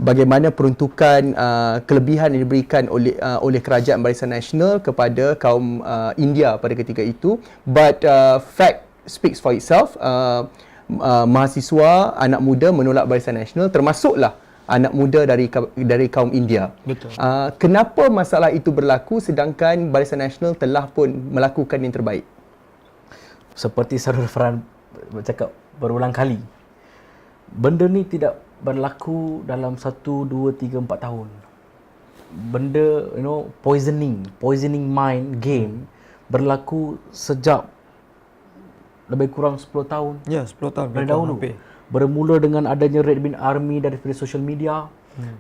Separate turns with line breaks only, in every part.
bagaimana peruntukan kelebihan yang diberikan oleh kerajaan Barisan Nasional kepada kaum India pada ketika itu. But fact speaks for itself. Mahasiswa, anak muda menolak Barisan Nasional, termasuklah anak muda dari kaum India.
Betul.
Kenapa masalah itu berlaku sedangkan Barisan Nasional telah pun melakukan yang terbaik?
Seperti Saudara Farhan bercakap berulang kali, benda ni tidak berlaku dalam 1, 2, 3, 4 tahun. Benda, poisoning mind game berlaku sejak lebih kurang 10 tahun.
Ya, 10 tahun
dari dahulu. Bermula dengan adanya Red Bean Army dari social media,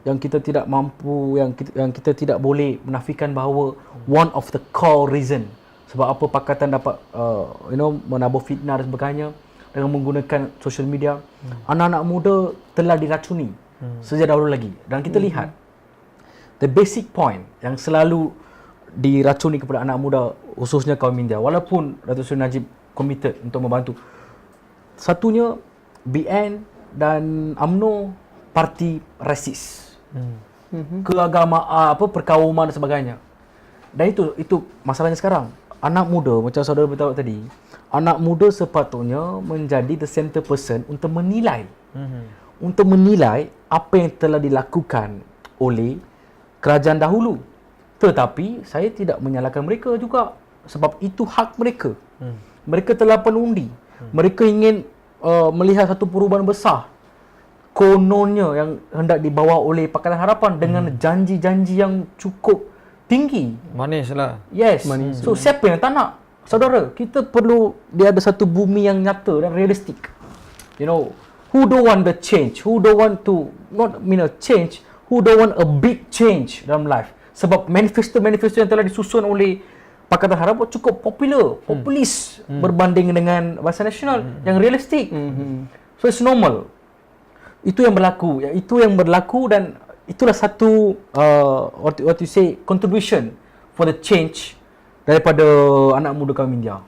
yang kita tidak mampu, yang kita tidak boleh menafikan bahawa one of the core reason sebab apa pakatan dapat menabur fitnah dan sebagainya dengan menggunakan social media. Anak-anak muda telah diracuni sejak dahulu lagi, dan kita lihat the basic point yang selalu diracuni kepada anak muda, khususnya kaum India, walaupun Datuk Seri Najib committed untuk membantu. Satunya, BN dan UMNO parti rasis, keagamaan, perkauman dan sebagainya. Dan itu masalahnya sekarang. Anak muda, macam saudara beritahu tadi, anak muda sepatutnya menjadi the center person untuk menilai, untuk menilai apa yang telah dilakukan oleh kerajaan dahulu. Tetapi saya tidak menyalahkan mereka juga, sebab itu hak mereka. Mereka telah penundi. Mereka ingin melihat satu perubahan besar, kononnya yang hendak dibawa oleh Pakatan Harapan dengan janji-janji yang cukup tinggi.
Manis lah.
Yes. Manis. So siapa yang tak nak? Saudara, kita perlu dia ada satu bumi yang nyata dan realistik. Who don't want the change? Who don't want to change? Who don't want a big change dalam life? Sebab manifesto-manifesto yang telah disusun oleh Pakatan Harapan cukup populis berbanding dengan Barisan Nasional yang realistik. So it's normal. Itu yang berlaku dan itulah satu what you say contribution for the change daripada anak muda kaum India.